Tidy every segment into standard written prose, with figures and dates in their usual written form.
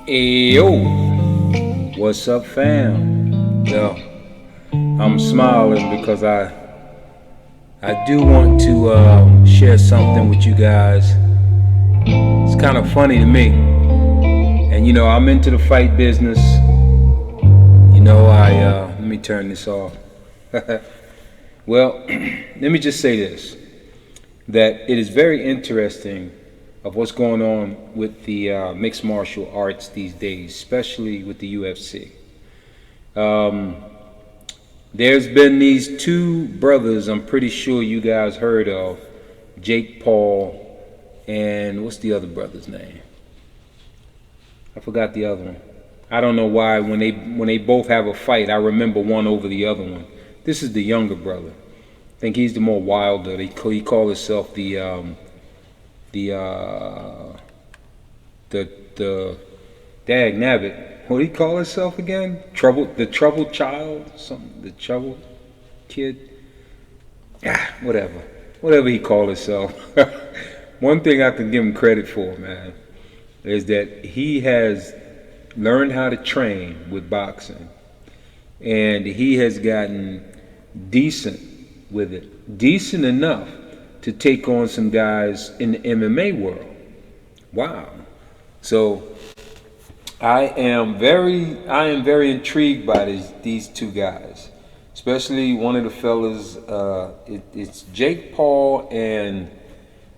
Yo, what's up, fam? Yo, I'm smiling because I do want to share something with you guys. It's kind of funny to me, and I'm into the fight business. I let me turn this off. Well, let me just say this: that it is very interesting of what's going on with the mixed martial arts these days, especially with the UFC. Um, there's been these two brothers I'm pretty sure you guys heard of, Jake Paul and what's the other brother's name? I forgot the other one. I don't know why when they both have a fight, I remember one over the other one. This is the younger brother. I think he's the more wilder. He called himself the the dag nabbit. What do he call himself again? The troubled child, something. The troubled kid. Whatever he called himself. One thing I can give him credit for, man, is that he has learned how to train with boxing, and he has gotten decent with it, decent enough to take on some guys in the MMA world. Wow. So I am very intrigued by these two guys, especially one of the fellas. It's Jake Paul and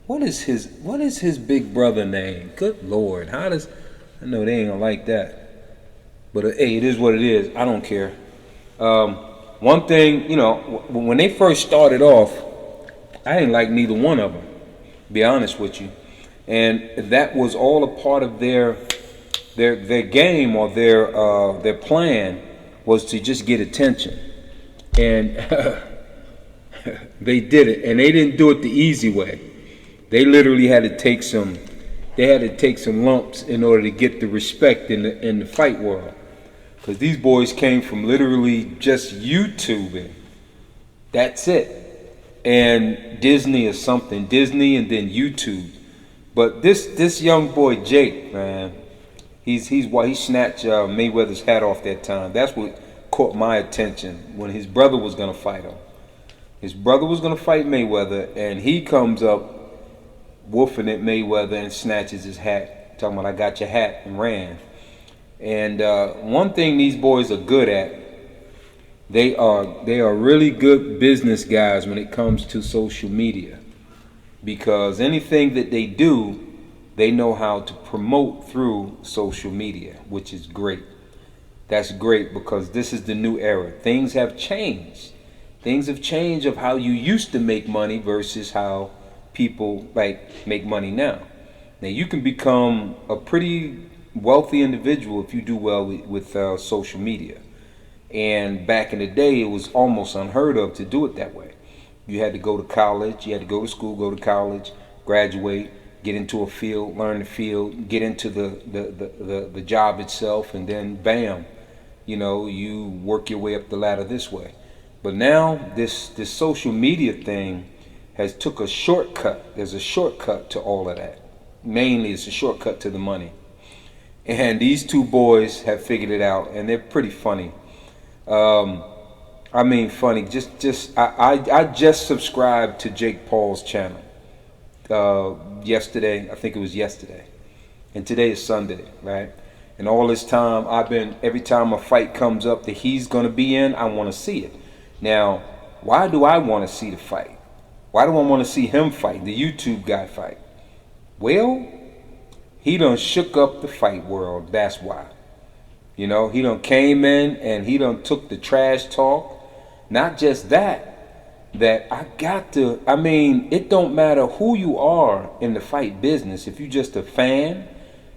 what is his big brother name? Good Lord, I know they ain't gonna like that, but hey, it is what it is. I don't care. Um, One thing, when they first started off, I didn't like neither one of them. To be honest with you, and that was all a part of their game, or their plan was to just get attention, and they did it, and they didn't do it the easy way. They literally had to take some lumps in order to get the respect in the fight world, because these boys came from literally just YouTubing. That's it. And Disney or something, Disney and then YouTube. But this young boy Jake, man, he snatched Mayweather's hat off that time. That's what caught my attention when his brother was gonna fight him. His brother was gonna fight Mayweather, and he comes up woofing at Mayweather and snatches his hat, talking about "I got your hat," and ran. And one thing these boys are good at, they are really good business guys when it comes to social media, because anything that they do, they know how to promote through social media, which is great. That's great, because this is the new era. Things have changed. Things have changed of how you used to make money versus how people make money now. Now you can become a pretty wealthy individual if you do well with social media. And back in the day, it was almost unheard of to do it that way. You had to go to college, you had to go to school, go to college, graduate, get into a field, learn the field, get into the job itself, and then bam, you work your way up the ladder this way. But now this social media thing has took a shortcut. There's a shortcut to all of that. Mainly, it's a shortcut to the money. And these two boys have figured it out, and they're pretty funny. I mean, funny. I just subscribed to Jake Paul's channel yesterday. I think it was yesterday, and today is Sunday, right? And all this time, every time a fight comes up that he's gonna be in, I want to see it. Now, why do I want to see the fight? Why do I want to see him fight, the YouTube guy fight? Well, he done shook up the fight world. That's why. He done came in and he done took the trash talk. Not just that it don't matter who you are in the fight business. If you just a fan,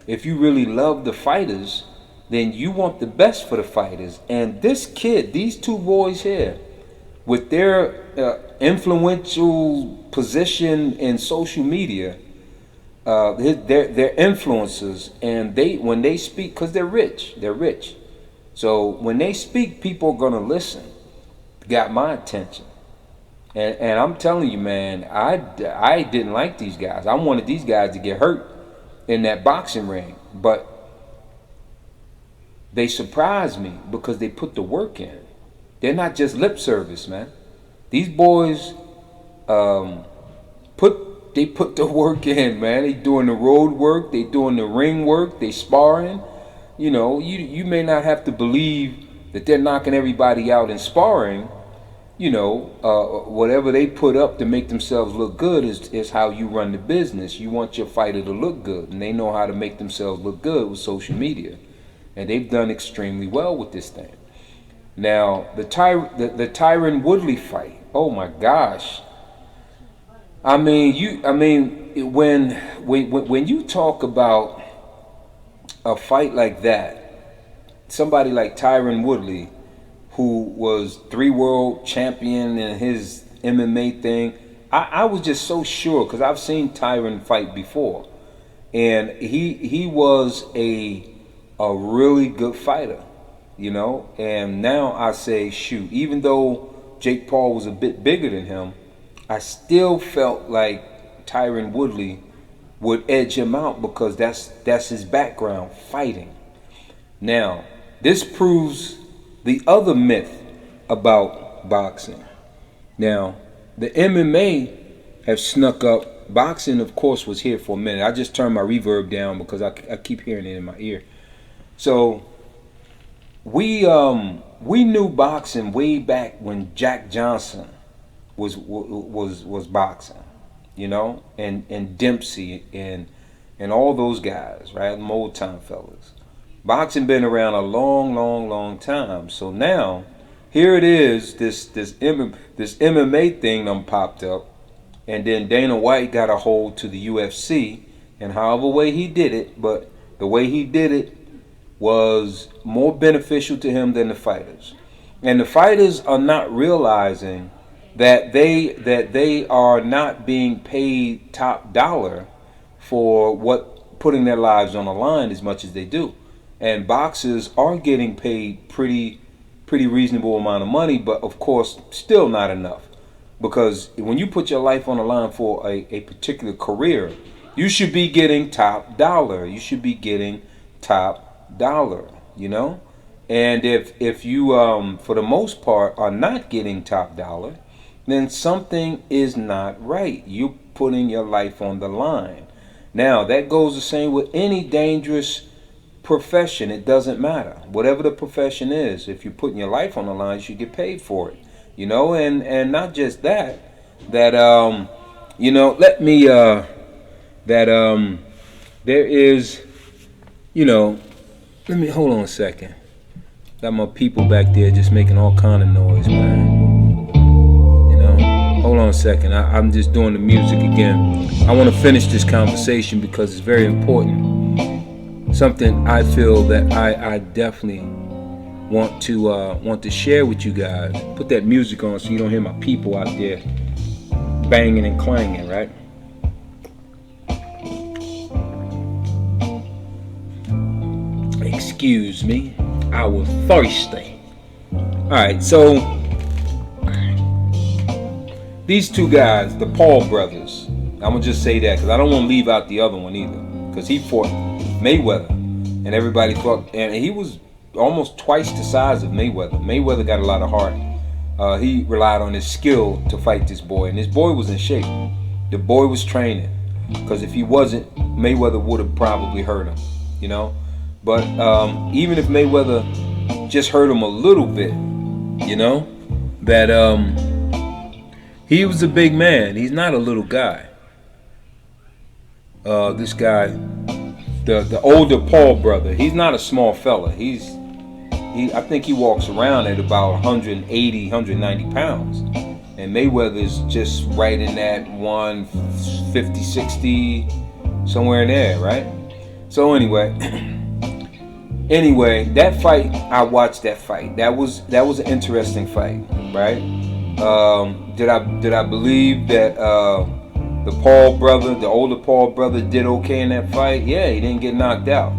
if you really love the fighters, then you want the best for the fighters. And these two boys here, with their influential position in social media, they're influencers, and when they speak, because they're rich. So when they speak, people are gonna listen. Got my attention, and I'm telling you, man, I didn't like these guys. I wanted these guys to get hurt in that boxing ring, but they surprise me because they put the work in. They're not just lip service, man. These boys um, put the work in, man. They doing the road work, they doing the ring work, they sparring. You know, you may not have to believe that they're knocking everybody out in sparring. You know, whatever they put up to make themselves look good is how you run the business. You want your fighter to look good, and they know how to make themselves look good with social media, and they've done extremely well with this thing. Now, the Tyron Woodley fight. Oh my gosh! When you talk about a fight like that, somebody like Tyron Woodley, who was 3 world champion in his MMA thing, I was just so sure because I've seen Tyron fight before, and he was a really good fighter, you know. And now I say, shoot, even though Jake Paul was a bit bigger than him, I still felt like Tyron Woodley would edge him out because that's his background, fighting. Now, this proves the other myth about boxing. Now, the MMA have snuck up. Boxing, of course, was here for a minute. I just turned my reverb down because I keep hearing it in my ear. So we knew boxing way back when Jack Johnson was boxing, you know, and Dempsey and all those guys, right? Them old time fellas. Boxing been around a long time. So now, here it is, this MMA thing done popped up, and then Dana White got a hold to the UFC, and however way he did it, but the way he did it was more beneficial to him than the fighters. And the fighters are not realizing that they are not being paid top dollar for putting their lives on the line as much as they do. And boxers are getting paid pretty reasonable amount of money, but of course still not enough. Because when you put your life on the line for a particular career, you should be getting top dollar. You should be getting top dollar, you know? And if you for the most part are not getting top dollar, then something is not right. You're putting your life on the line. Now, that goes the same with any dangerous profession. It doesn't matter. Whatever the profession is, if you're putting your life on the line, you should get paid for it. You know, and not just that, you know, there is, you know, let me, hold on a second. Got my people back there just making all kind of noise, man. You know, hold on a second. I'm just doing the music again. I want to finish this conversation because it's very important. Something I feel that I definitely want to share with you guys. Put that music on so you don't hear my people out there banging and clanging, right? Excuse me, I was thirsty. Alright, so these two guys, the Paul brothers, I'm gonna just say that because I don't want to leave out the other one either, because he fought Mayweather and everybody thought, and he was almost twice the size of Mayweather. Mayweather got a lot of heart. He relied on his skill to fight this boy, and this boy was in shape. The boy was training, because if he wasn't, Mayweather would have probably hurt him, you know. But even if Mayweather just hurt him a little bit, you know, that he was a big man. He's not a little guy. This guy, the older Paul brother, he's not a small fella. I think he walks around at about 180, 190 pounds. And Mayweather's just right in that 150, 60, somewhere in there, right? So anyway, that fight, I watched that fight. That was an interesting fight, right? Did I believe that the Paul brother, the older Paul brother, did okay in that fight? Yeah, he didn't get knocked out.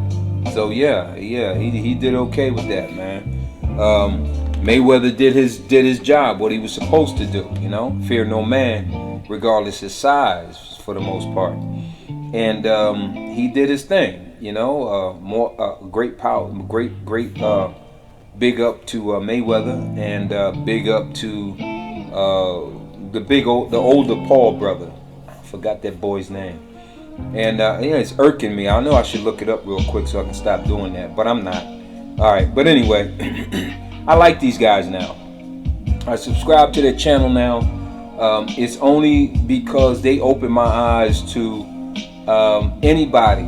So yeah, he did okay with that, man. Mayweather did his job, what he was supposed to do, you know, fear no man, regardless his size, for the most part. And he did his thing. You know, more great power, great. Big up to Mayweather, and big up to the older Paul brother. I forgot that boy's name. And yeah, it's irking me. I know I should look it up real quick so I can stop doing that, but I'm not. All right, but anyway, I like these guys now. I subscribe to their channel now. It's only because they open my eyes to anybody,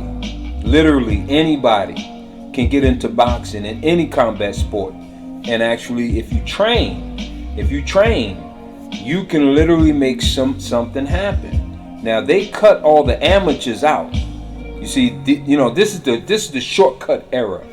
literally anybody, can get into boxing and any combat sport. And actually, if you train, you can literally make something happen. Now they cut all the amateurs out. You see, this is the shortcut era.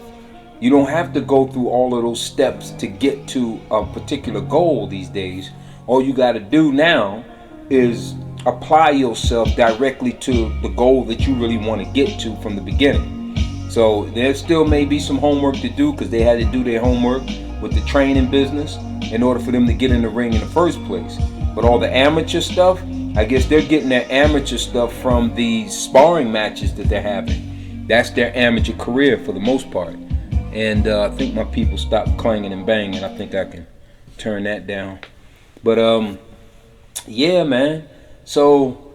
You don't have to go through all of those steps to get to a particular goal these days. All you got to do now is apply yourself directly to the goal that you really want to get to from the beginning. So there still may be some homework to do, because they had to do their homework with the training business in order for them to get in the ring in the first place. But all the amateur stuff, I guess they're getting their amateur stuff from the sparring matches that they're having. That's their amateur career for the most part. And I think my people stopped clanging and banging. I think I can turn that down. But yeah, man. So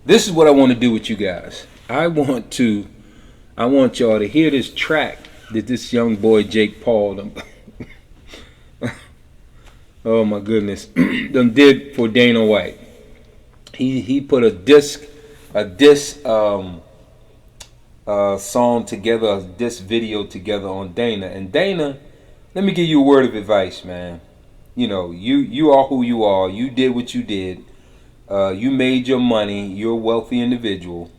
this is what I want to do with you guys. I want y'all to hear this track that this young boy Jake Paul oh my goodness did for Dana White. He put a diss song together, a diss video together on Dana. And Dana, let me give you a word of advice, man. You know, you are who you are. You did what you did. You made your money. You're a wealthy individual.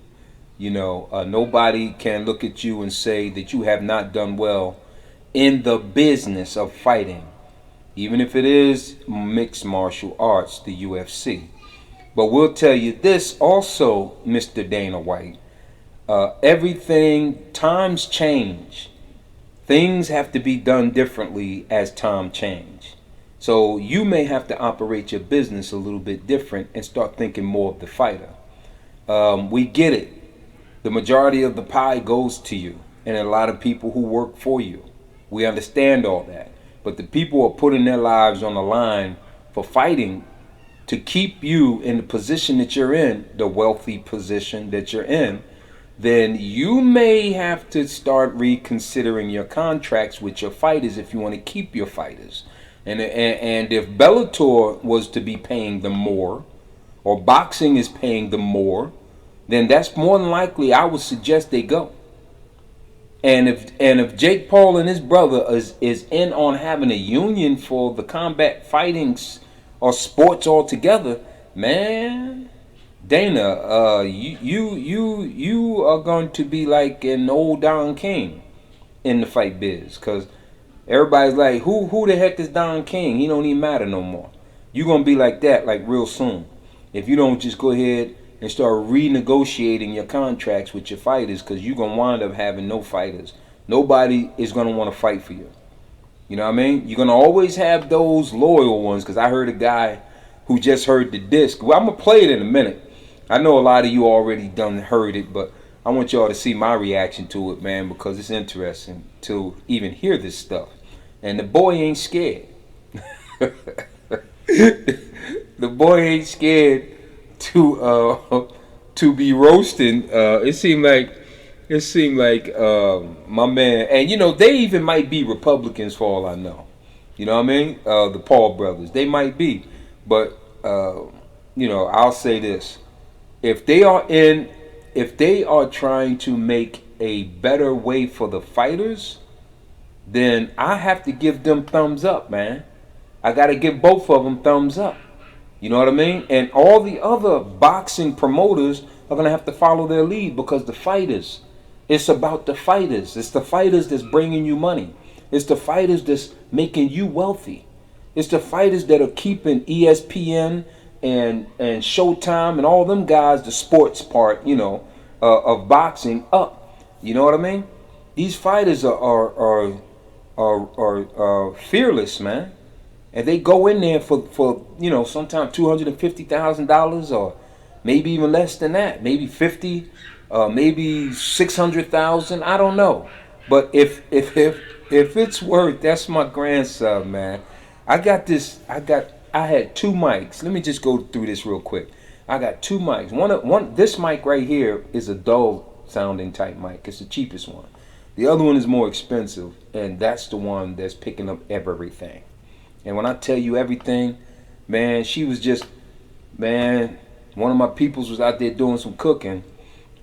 You know, nobody can look at you and say that you have not done well in the business of fighting, even if it is mixed martial arts, the UFC. But we'll tell you this also, Mr. Dana White. Everything, times change. Things have to be done differently as time change. So you may have to operate your business a little bit different and start thinking more of the fighter. We get it. The majority of the pie goes to you and a lot of people who work for you. We understand all that. But the people who are putting their lives on the line for fighting to keep you in the position that you're in, the wealthy position that you're in, then you may have to start reconsidering your contracts with your fighters if you want to keep your fighters. And if Bellator was to be paying them more, or boxing is paying them more, then that's more than likely, I would suggest they go. And if Jake Paul and his brother is in on having a union for the combat fightings or sports altogether, man, Dana, you are going to be like an old Don King in the fight biz, because everybody's like, who the heck is Don King? He don't even matter no more. You're gonna be like that like real soon if you don't just go ahead and start renegotiating your contracts with your fighters, because you're gonna wind up having no fighters. Nobody is gonna want to fight for you. You know what I mean? You're gonna always have those loyal ones, because I heard a guy who just heard the disc. Well, I'm gonna play it in a minute. I know a lot of you already done heard it, but I want y'all to see my reaction to it, man, because it's interesting to even hear this stuff. And the boy ain't scared. The boy ain't scared to be roasting. It seemed like my man, and you know, they even might be Republicans for all I know. You know what I mean? The Paul brothers, they might be, but you know, I'll say this: if they are trying to make a better way for the fighters, then I have to give them thumbs up, man. I got to give both of them thumbs up. You know what I mean? And all the other boxing promoters are going to have to follow their lead, because the fighters, it's about the fighters. It's the fighters that's bringing you money. It's the fighters that's making you wealthy. It's the fighters that are keeping ESPN and Showtime and all them guys, the sports part, you know, of boxing up. You know what I mean? These fighters are fearless, man. And they go in there for you know, sometimes $250,000, or maybe even less than that, maybe 50. maybe 600,000. I don't know, but if it's worth, that's my grandson, man. I got this. I had two mics. Let me just go through this real quick. I got two mics. One. This mic right here is a dull sounding type mic. It's the cheapest one. The other one is more expensive, and that's the one that's picking up everything. And when I tell you everything, man, she was just, man, one of my peoples was out there doing some cooking,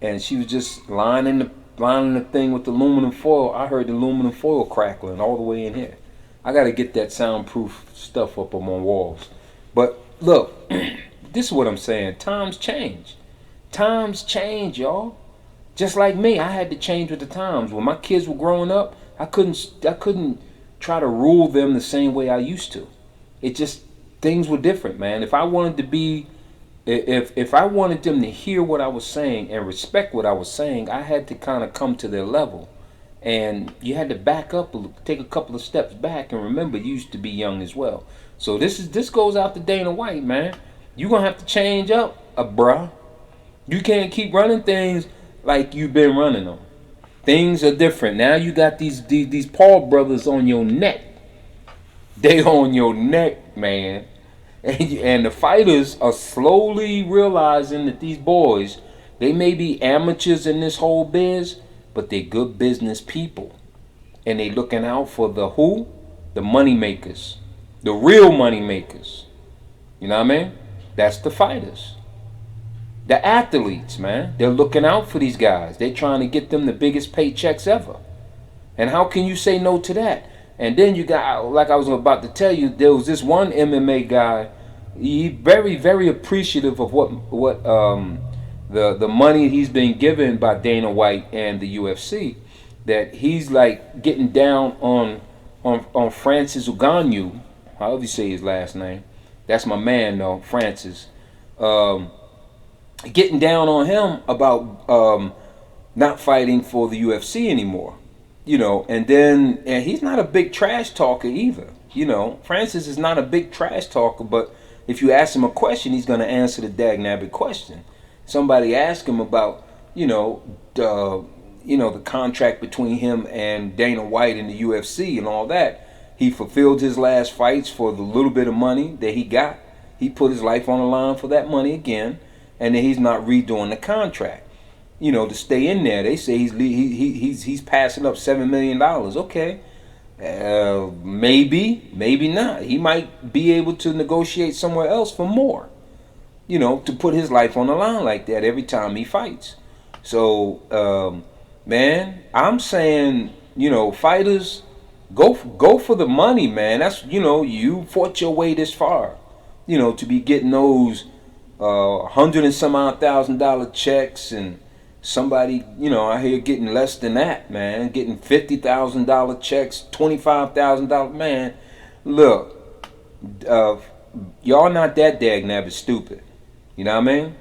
and she was just lining the thing with the aluminum foil. I heard the aluminum foil crackling all the way in here. I got to get that soundproof stuff up on my walls. But look, this is what I'm saying. Times change. Times change, y'all. Just like me, I had to change with the times. When my kids were growing up, I couldn't try to rule them the same way I used to. It just, things were different, man. If I wanted to be, if I wanted them to hear what I was saying and respect what I was saying, I had to kind of come to their level. And you had to back up, take a couple of steps back, and remember, you used to be young as well. So this goes out to Dana White, man. You're gonna have to change up, bruh. You can't keep running things like you've been running them. Things are different. Now you got these Paul brothers on your neck. They on your neck, man. And the fighters are slowly realizing that these boys, they may be amateurs in this whole biz, but they're good business people. And they looking out for the who? The money makers. The real money makers. You know what I mean? That's the fighters. The athletes, man, they're looking out for these guys. They're trying to get them the biggest paychecks ever. And how can you say no to that? And then you got, like I was about to tell you, there was this one MMA guy. He very, very appreciative of what the money he's been given by Dana White and the UFC. That he's like getting down on Francis Ngannou, however you say his last name. That's my man, though, Francis. Getting down on him about not fighting for the UFC anymore, you know. And he's not a big trash talker either, you know. Francis is not a big trash talker, but if you ask him a question, he's going to answer the dagnabbit question. Somebody asked him about, the contract between him and Dana White and the UFC and all that. He fulfilled his last fights for the little bit of money that he got. He put his life on the line for that money again. And then he's not redoing the contract, to stay in there. They say he's passing up $7 million. Okay, maybe not. He might be able to negotiate somewhere else for more, to put his life on the line like that every time he fights. So, man, I'm saying, fighters, go for the money, man. That's, you fought your way this far, to be getting those $100 and some odd $1,000 checks, and somebody, I hear getting less than that, man, getting $50,000 checks, $25,000, man. Look, y'all not that dagnabbit stupid, you know what I mean?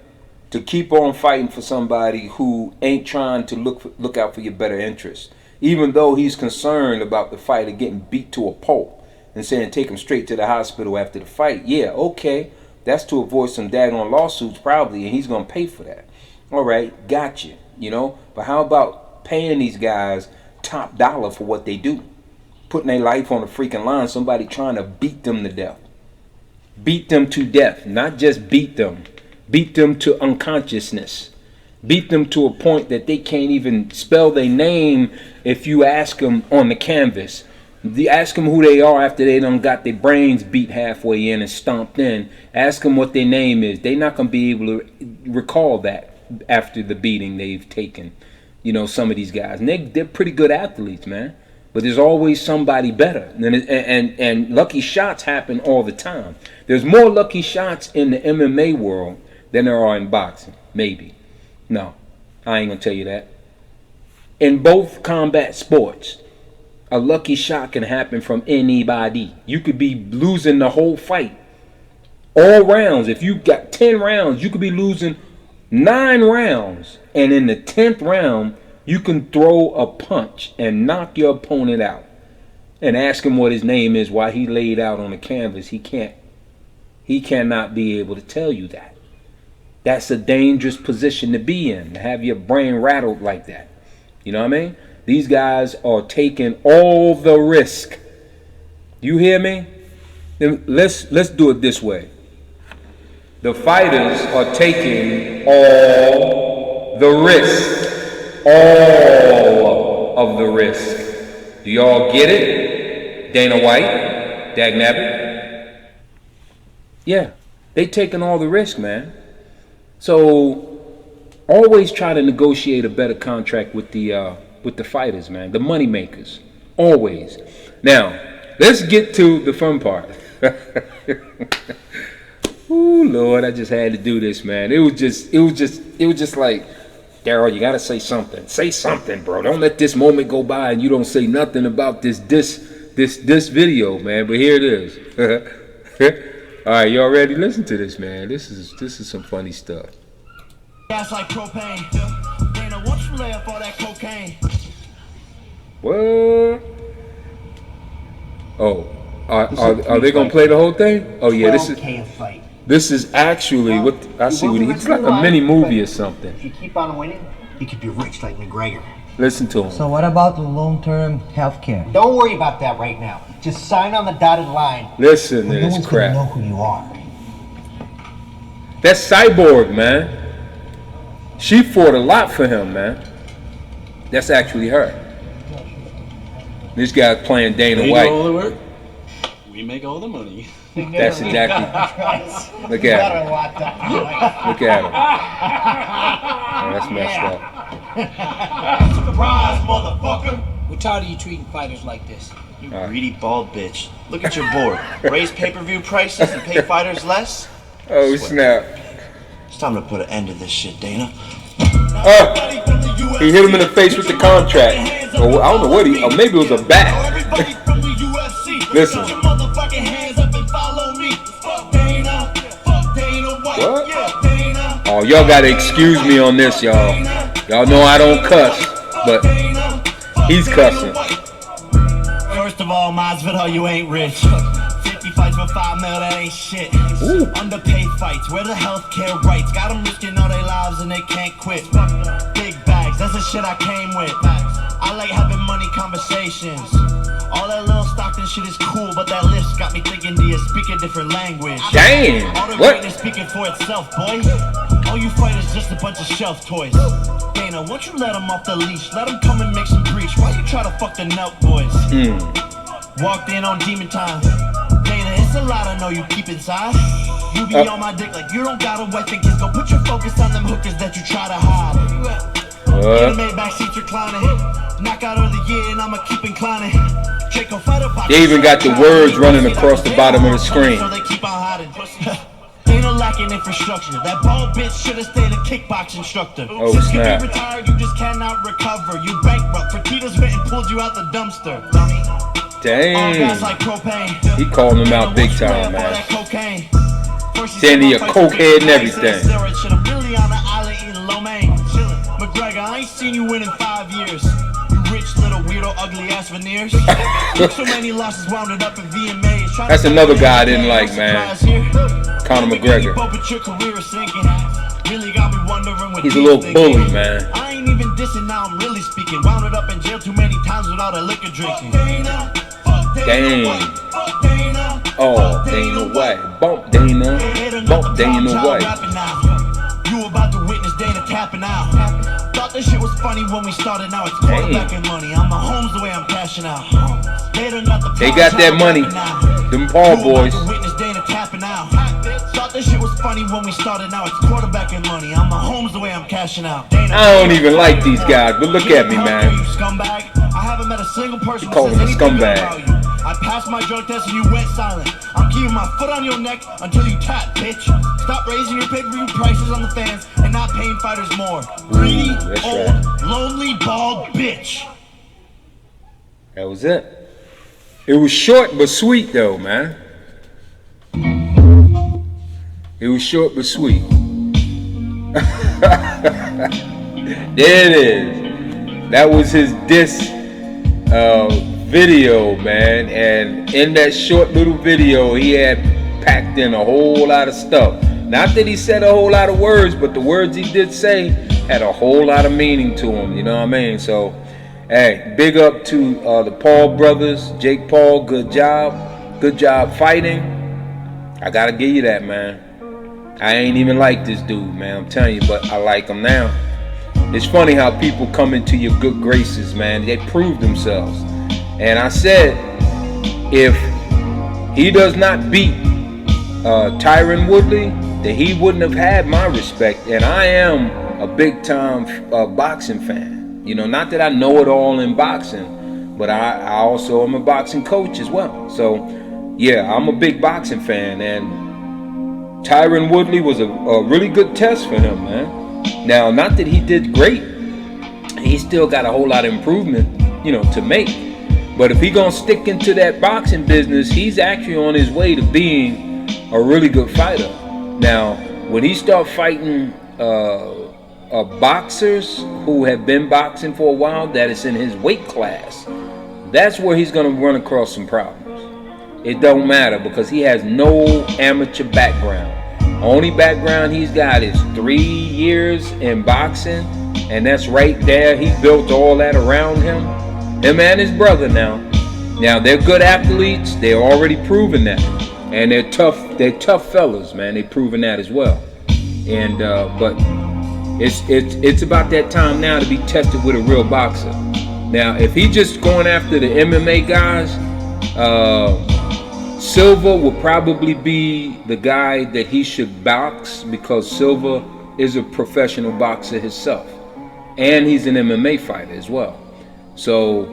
To keep on fighting for somebody who ain't trying to look out for your better interests, even though he's concerned about the fighter getting beat to a pulp and saying take him straight to the hospital after the fight. Yeah, okay. That's to avoid some daggone lawsuits probably, and he's going to pay for that. All right, gotcha, But how about paying these guys top dollar for what they do? Putting their life on the freaking line, somebody trying to beat them to death. Beat them to death, not just beat them. Beat them to unconsciousness. Beat them to a point that they can't even spell their name if you ask them on the canvas. Ask them who they are after they done got their brains beat halfway in and stomped in. Ask them what their name is. They're not going to be able to recall that after the beating they've taken. Some of these guys. And they're pretty good athletes, man. But there's always somebody better. And lucky shots happen all the time. There's more lucky shots in the MMA world than there are in boxing. Maybe. No, I ain't going to tell you that. In both combat sports, a lucky shot can happen from anybody. You could be losing the whole fight. All rounds. If you got 10 rounds, you could be losing 9 rounds. And in the 10th round, you can throw a punch and knock your opponent out. And ask him what his name is while he laid out on the canvas. He cannot be able to tell you that. That's a dangerous position to be in, to have your brain rattled like that. You know what I mean? These guys are taking all the risk. You hear me? Then let's do it this way. The fighters are taking all the risk. All of the risk. Do y'all get it? Dana White, Dagnabbit? Yeah, they taking all the risk, man. So always try to negotiate a better contract with the fighters, man. The money makers. Always. Now, let's get to the fun part. Ooh, Lord, I just had to do this, man. It was just like, Daryl, you gotta say something. Say something, bro. Don't let this moment go by and you don't say nothing about this video, man. But here it is. All right, y'all ready? Listen to this, man. This is some funny stuff. Gas like propane. Dana, won't you lay up all that cocaine? What? Oh, are they gonna play the whole thing? Oh yeah, this is actually what I see. It's like a mini movie or something. If you keep on winning, you could be rich like McGregor. Listen to him. So what about the long-term health care? Don't worry about that right now. Just sign on the dotted line. Listen to No this one's crap. gonna know who you are. That's Cyborg, man. She fought a lot for him, man. That's actually her. This guy's playing Dana They White. do all the work. We make all the money. That's exactly. Look at him. Look at him. Oh, that's messed up. Surprise, motherfucker! We're tired of you treating fighters like this. You greedy bald bitch. Look at your board. Raise pay-per-view prices and pay fighters less? Oh snap! It's time to put an end to this shit, Dana. He hit him in the face with the contract. Or I don't know what or maybe it was a bat. Listen. What? Oh, y'all gotta excuse me on this, y'all. Y'all know I don't cuss, but he's cussing. First of all, Masvidal, you ain't rich. 50 fights for $5 million, that ain't shit. Ooh. Underpaid fights, where the healthcare rights? Got them risking all their lives and they can't quit. Big bags, that's the shit I came with. I like having money conversations. All that little Stockton shit is cool, but that list got me thinking, do you speak a different language? Damn! All the What? greatness speaking for itself, boy. All you fighters just a bunch of shelf toys. Dana, won't you let them off the leash? Let them come and make some breach. Why you try to fuck the Nelk boys? Walked in on demon time. Dana, it's a lot I know you keep inside. You be on my dick like you don't got a wife and kids. Go put your focus on them hookers that you try to hide. Anime backseats reclining. Knockout of the year and I'ma keep inclining. Draco fighter box. They even got the words running across the bottom of the screen. So they keep on hiding. Dana lacking infrastructure. That bald bitch should have stayed a kickbox instructor. Oh, Since you snap. be retired, you just cannot recover. You bankrupt. Fertitta's went and pulled you out the dumpster. Dummy. All gas Dang. like propane. He calling him out big time, man. Saying he a cokehead and everything. McGregor, I ain't seen you win in 5 years. You rich little weirdo, ugly ass veneers. So many losses wounded up in VMAs. That's another guy I didn't like, man. Conor McGregor. He's a little bully, man. I ain't even dissing, now I'm really speaking. Wounded up in jail too many times with all that liquor drinking. Dang. Oh, Dana White. Bump Dana. Bump Dana White. You about to witness Dana tapping out. Thought this shit was funny when we started, now it's quarterbacking money. I'm a Holmes the way I'm cashing out. They got that money. Them Paul boys. Witness Dana tapping out. Thought this shit was funny when we started, now it's quarterbacking money. I'm a Holmes the way I'm cashing out. I don't even like these guys, but look at me, man. You scumbag. I haven't met a single person You call who him a says anything good scumbag. about you. I passed my drug test and you went silent. I'm keeping my foot on your neck until you tap, bitch. Stop raising your pay-per-view prices on the fans and not paying fighters more. Greedy, that's old, right. lonely, bald bitch. That was it. It was short but sweet, though, man. It was short but sweet. There it is. That was his diss video, man. And in that short little video, he had packed in a whole lot of stuff. Not that he said a whole lot of words, but the words he did say had a whole lot of meaning to him. You know what I mean? So, hey, big up to the Paul brothers. Jake Paul, good job. Good job fighting. I gotta give you that, man. I ain't even like this dude, man. I'm telling you, but I like him now. It's funny how people come into your good graces, man. They prove themselves. And I said, if he does not beat Tyron Woodley, then he wouldn't have had my respect. And I am a big time boxing fan. You know, not that I know it all in boxing, but I also am a boxing coach as well. So yeah, I'm a big boxing fan, and Tyron Woodley was a really good test for him, man. Now, not that he did great, he still got a whole lot of improvement, you know, to make. But if he gonna stick into that boxing business, he's actually on his way to being a really good fighter. Now, when he start fighting boxers who have been boxing for a while, that is in his weight class, that's where he's gonna run across some problems. It don't matter, because he has no amateur background. Only background he's got is 3 years in boxing, and that's right there. He built all that around him. Him and his brother now. Now they're good athletes. They're already proven that, and they're tough. They're tough fellas, man. They've proven that as well. And but it's about that time now to be tested with a real boxer. Now, if he just going after the MMA guys, Silva will probably be the guy that he should box, because Silva is a professional boxer himself, and he's an MMA fighter as well. So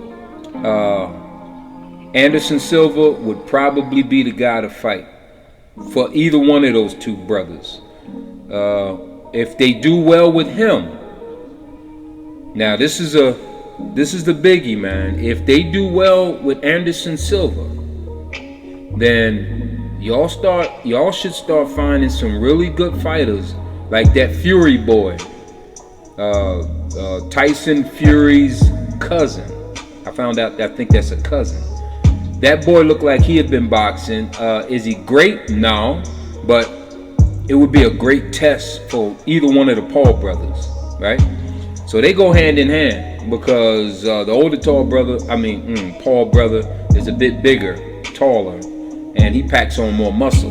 Anderson Silva would probably be the guy to fight for either one of those two brothers. If they do well with him, now this is the biggie, man. If they do well with Anderson Silva, then y'all should start finding some really good fighters, like that Fury boy, Tyson Fury's cousin. I found out, I think that's a cousin. That boy looked like he had been boxing. Is he great? No, but it would be a great test for either one of the Paul brothers, right? So they go hand in hand, because the older Paul brother is a bit bigger, taller, and he packs on more muscle.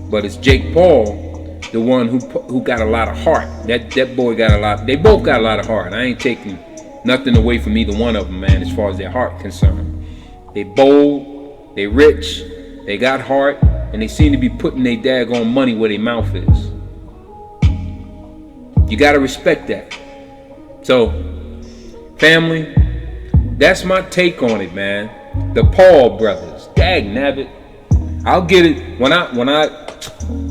But it's Jake Paul, the one who got a lot of heart. That boy got a lot. They both got a lot of heart. I ain't taking nothing away from either one of them, man, as far as their heart concerned. They bold, they rich, they got heart, and they seem to be putting their daggone money where their mouth is. You gotta respect that. So, family, that's my take on it, man. The Paul brothers, dag nabbit. I'll get it when I,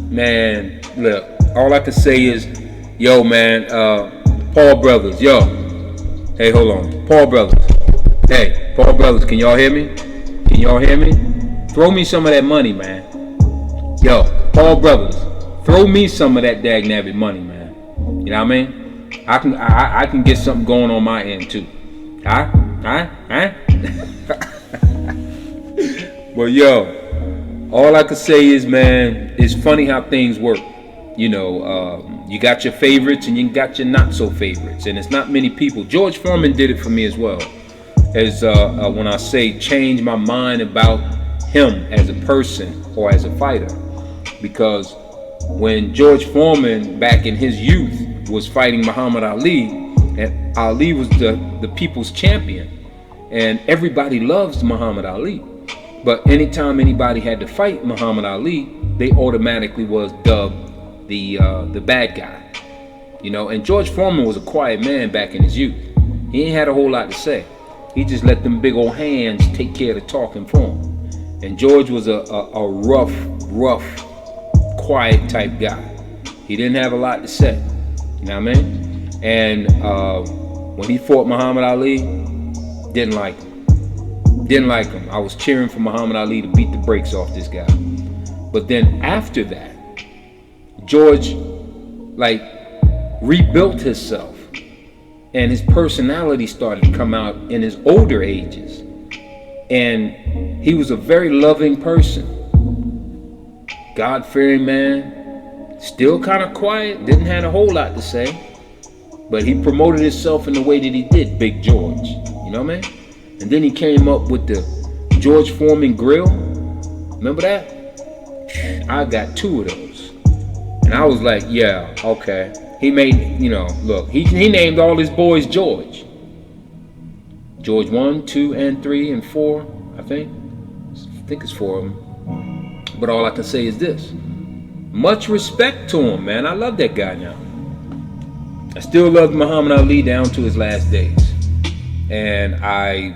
man, look, all I can say is, yo, man, Paul brothers, yo. Hey, hold on, Paul brothers. Hey, Paul brothers, can y'all hear me? Can y'all hear me? Throw me some of that money, man. Yo, Paul brothers, throw me some of that dag nabbit money, man. You know what I mean? I can get something going on my end too. Huh? Well, yo, all I can say is, man, it's funny how things work. You know, you got your favorites and you got your not so favorites, and it's not many people. George Foreman did it for me as well. As when I say change my mind about him as a person or as a fighter, because when George Foreman back in his youth was fighting Muhammad Ali, and Ali was the people's champion, and everybody loves Muhammad Ali, but anytime anybody had to fight Muhammad Ali, they automatically was dubbed the bad guy, you know. And George Foreman was a quiet man back in his youth. He ain't had a whole lot to say. He just let them big old hands take care of the talking for him. And George was a rough, quiet type guy. He didn't have a lot to say. You know what I mean? And when he fought Muhammad Ali, didn't like him. I was cheering for Muhammad Ali to beat the brakes off this guy. But then after that, George rebuilt himself, and his personality started to come out in his older ages. And he was a very loving person, God-fearing man, Still kind of quiet, didn't have a whole lot to say, but he promoted himself in the way that he did, Big George. You know what I mean? And then he came up with the George Foreman grill. Remember that? I got 2 of those. And I was like, yeah, okay. He made, look, he named all his boys George. George 1, 2, and 3, and 4, I think. I think it's 4 of them. But all I can say is this. Much respect to him, man. I love that guy now. I still love Muhammad Ali down to his last days. And I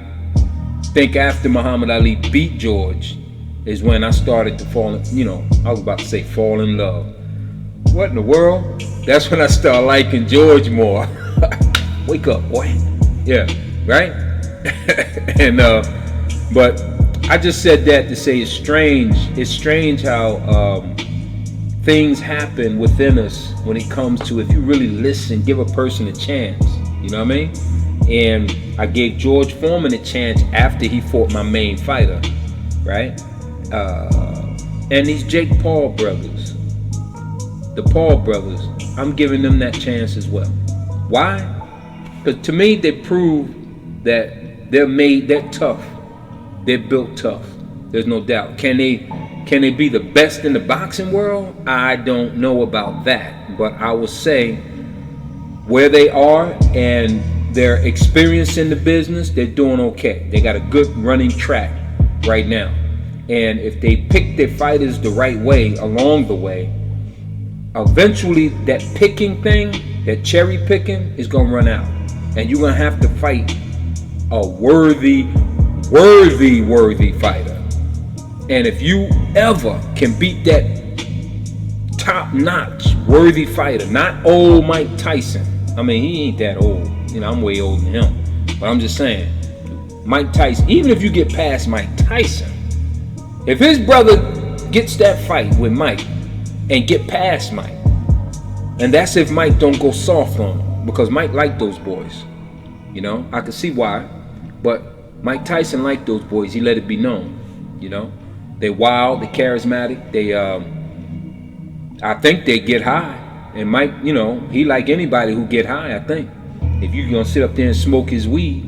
think after Muhammad Ali beat George is when I started to fall in, I was about to say fall in love. What in the world? That's when I started liking George more. Wake up, boy. Yeah, right? And but I just said that to say it's strange. It's strange how things happen within us when it comes to, if you really listen, give a person a chance. You know what I mean? And I gave George Foreman a chance after he fought my main fighter, right? And these Jake Paul brothers, the Paul brothers, I'm giving them that chance as well. Why? Because to me, they prove that they're tough. They're built tough. There's no doubt. Can they be the best in the boxing world? I don't know about that. But I will say where they are and their experience in the business, they're doing okay. They got a good running track right now. And if they pick their fighters the right way along the way, eventually that picking thing, that cherry picking, is gonna run out. And you're gonna have to fight a worthy fighter. And if you ever can beat that top-notch worthy fighter, not old Mike Tyson. I mean, he ain't that old. I'm way older than him. But I'm just saying, Mike Tyson, even if you get past Mike Tyson, if his brother gets that fight with Mike and get past Mike, and that's if Mike don't go soft on him, because Mike liked those boys. I can see why. But Mike Tyson liked those boys. He let it be known. They wild, they charismatic. They, I think they get high. And Mike, he like anybody who get high, I think. If you're gonna sit up there and smoke his weed,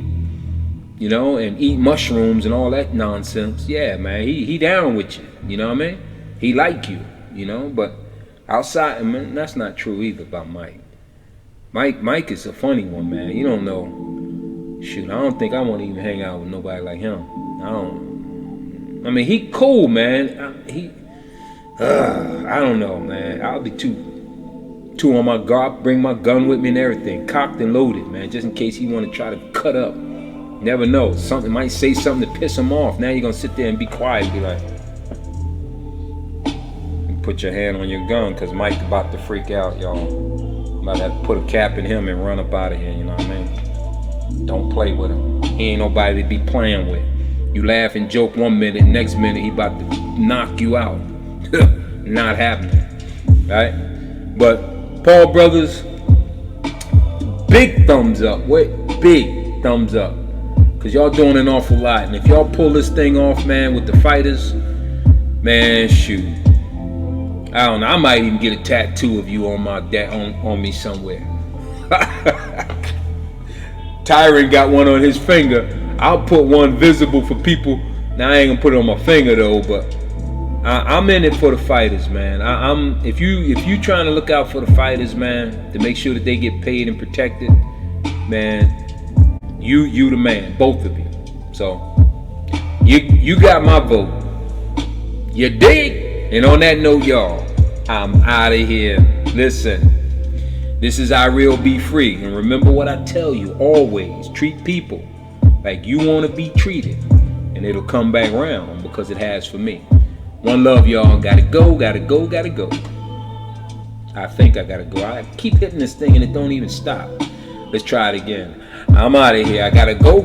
and eat mushrooms and all that nonsense, yeah, man, he down with you. You know what I mean? He like you, but outside, man, that's not true either about Mike. Mike is a funny one, man. You don't know. Shoot, I don't think I want to even hang out with nobody like him. I mean, he cool, man. I don't know, man. I'll be too on my guard, bring my gun with me and everything, cocked and loaded, man, just in case he want to try to cut up. Never know. Something might say something to piss him off. Now you're gonna sit there and be quiet and be like, put your hand on your gun, because Mike about to freak out, y'all. About to have to put a cap in him and run up out of here, you know what I mean? Don't play with him. He ain't nobody to be playing with. You laugh and joke one minute, next minute he about to knock you out. Not happening, right? But Paul brothers, big thumbs up. Big thumbs up, because y'all doing an awful lot. And if y'all pull this thing off, man, with the fighters, man, shoot, I don't know. I might even get a tattoo of you on my on me somewhere. Tyron got one on his finger. I'll put one visible for people. Now I ain't gonna put it on my finger though, but I'm in it for the fighters, man. If you trying to look out for the fighters, man, to make sure that they get paid and protected, man, you the man, both of you. So you got my vote. You dig? And on that note, y'all, I'm out of here. Listen, this is I Real Be Free, and remember what I tell you always: treat people like you want to be treated, and it'll come back around, because it has for me. One love, y'all. Gotta go. I think I gotta go. I keep hitting this thing and it don't even stop. Let's try it again. I'm out of here. I gotta go.